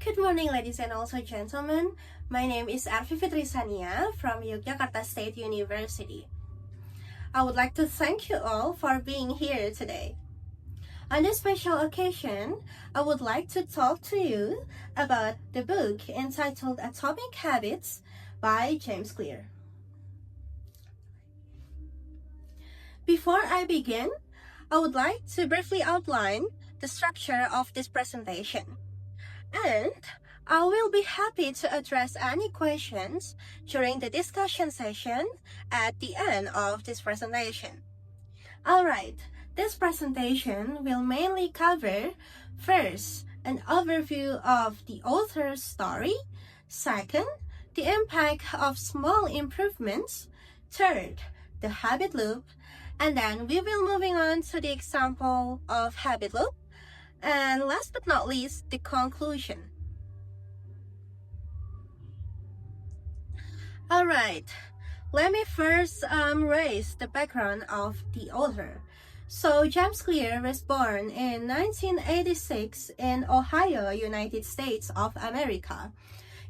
Good morning, ladies and also gentlemen. My name is Ervi Fitri Sania from Yogyakarta State University. I would like to thank you all for being here today. On this special occasion, I would like to talk to you about the book entitled Atomic Habits by James Clear. Before I begin, I would like to briefly outline the structure of this presentation. And I will be happy to address any questions during the discussion session at the end of this presentation. Alright, this presentation will mainly cover, first, an overview of the author's story, second, the impact of small improvements, third, the habit loop, and then we will moving on to the example of habit loop, and last but not least, the conclusion. Alright, let me first raise the background of the author. So James Clear was born in 1986 in Ohio, United States of America.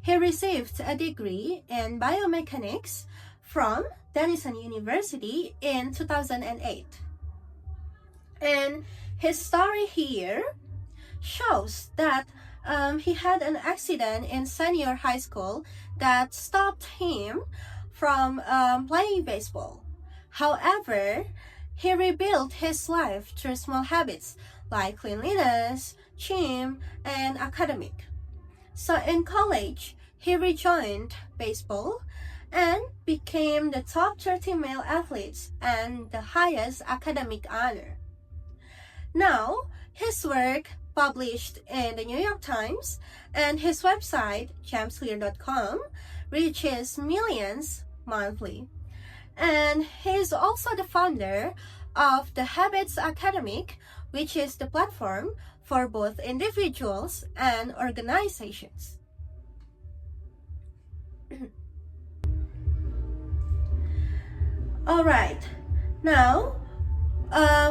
He received a degree in biomechanics from Denison University in 2008. And his story here shows that he had an accident in senior high school that stopped him from playing baseball. However, he rebuilt his life through small habits like cleanliness, gym, and academic. So in college, he rejoined baseball and became the top 30 male athletes and the highest academic honor. Now, his work published in the New York Times and his website, jamesclear.com, reaches millions monthly. And he is also the founder of the Habits Academic, which is the platform for both individuals and organizations. Alright, now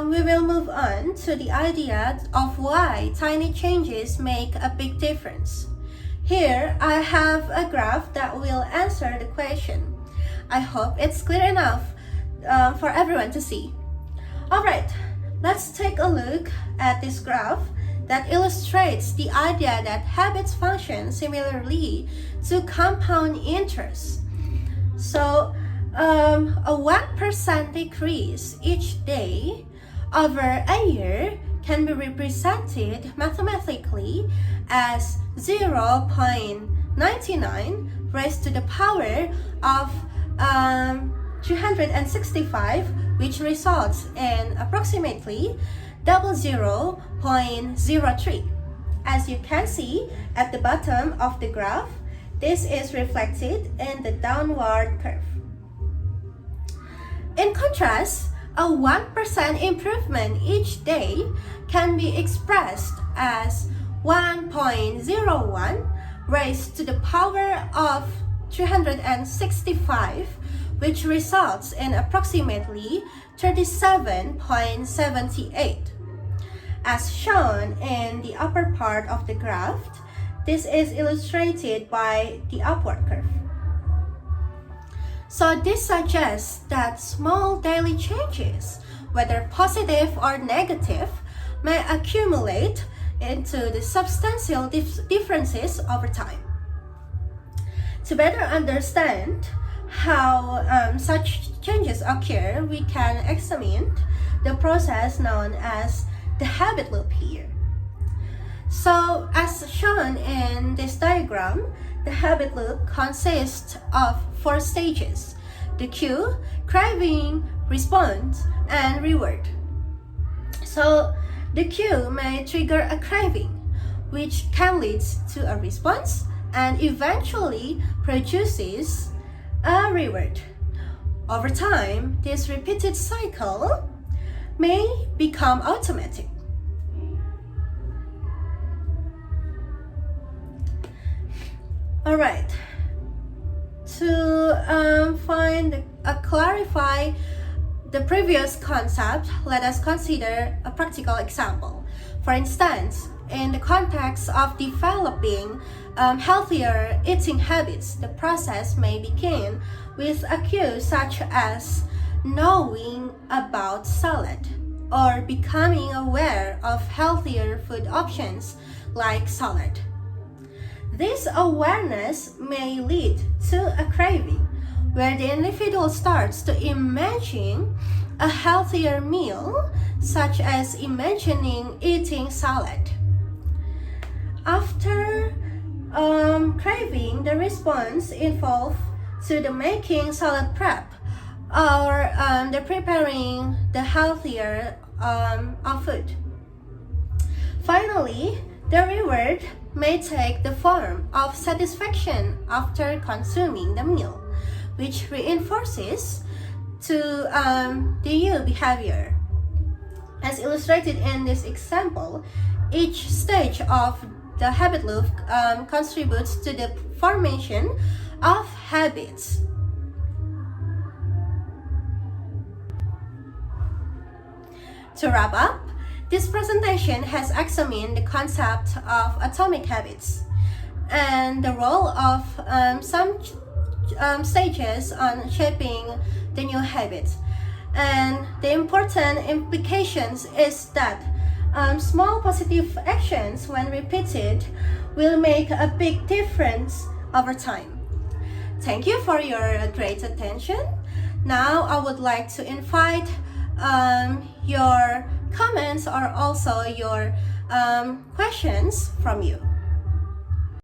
we will move on to the idea of why tiny changes make a big difference. Here I have a graph that will answer the question. I hope it's clear enough for everyone to see. Alright, let's take a look at this graph that illustrates the idea that habits function similarly to compound interest. So, a 1% decrease each day over a year can be represented mathematically as 0.99 raised to the power of 365, which results in approximately 0.03. As you can see at the bottom of the graph, this is reflected in the downward curve. In contrast, a 1% improvement each day can be expressed as 1.01 raised to the power of 365, which results in approximately 37.78. As shown in the upper part of the graph, this is illustrated by the upward curve. So this suggests that small daily changes, whether positive or negative, may accumulate into the substantial differences over time. To better understand how such changes occur, we can examine the process known as the habit loop here. So as shown in this diagram, the habit loop consists of 4 stages: the cue, craving, response, and reward. So the cue may trigger a craving, which can lead to a response and eventually produces a reward. Over time, this repeated cycle may become automatic. Alright, to clarify the previous concept, let us consider a practical example. For instance, in the context of developing healthier eating habits, the process may begin with a cue such as knowing about salad or becoming aware of healthier food options like salad. This awareness may lead to a craving, where the individual starts to imagine a healthier meal, such as imagining eating salad. After craving, the response involves to the making salad prep or the preparing the healthier food. Finally, the reward may take the form of satisfaction after consuming the meal, which reinforces to the new behavior. As illustrated in this example, each stage of the habit loop contributes to the formation of habits. To wrap up, this presentation has examined the concept of atomic habits and the role of some stages on shaping the new habits. And the important implications is that small positive actions, when repeated, will make a big difference over time. Thank you for your great attention. Now I would like to invite your comments or also your questions from you.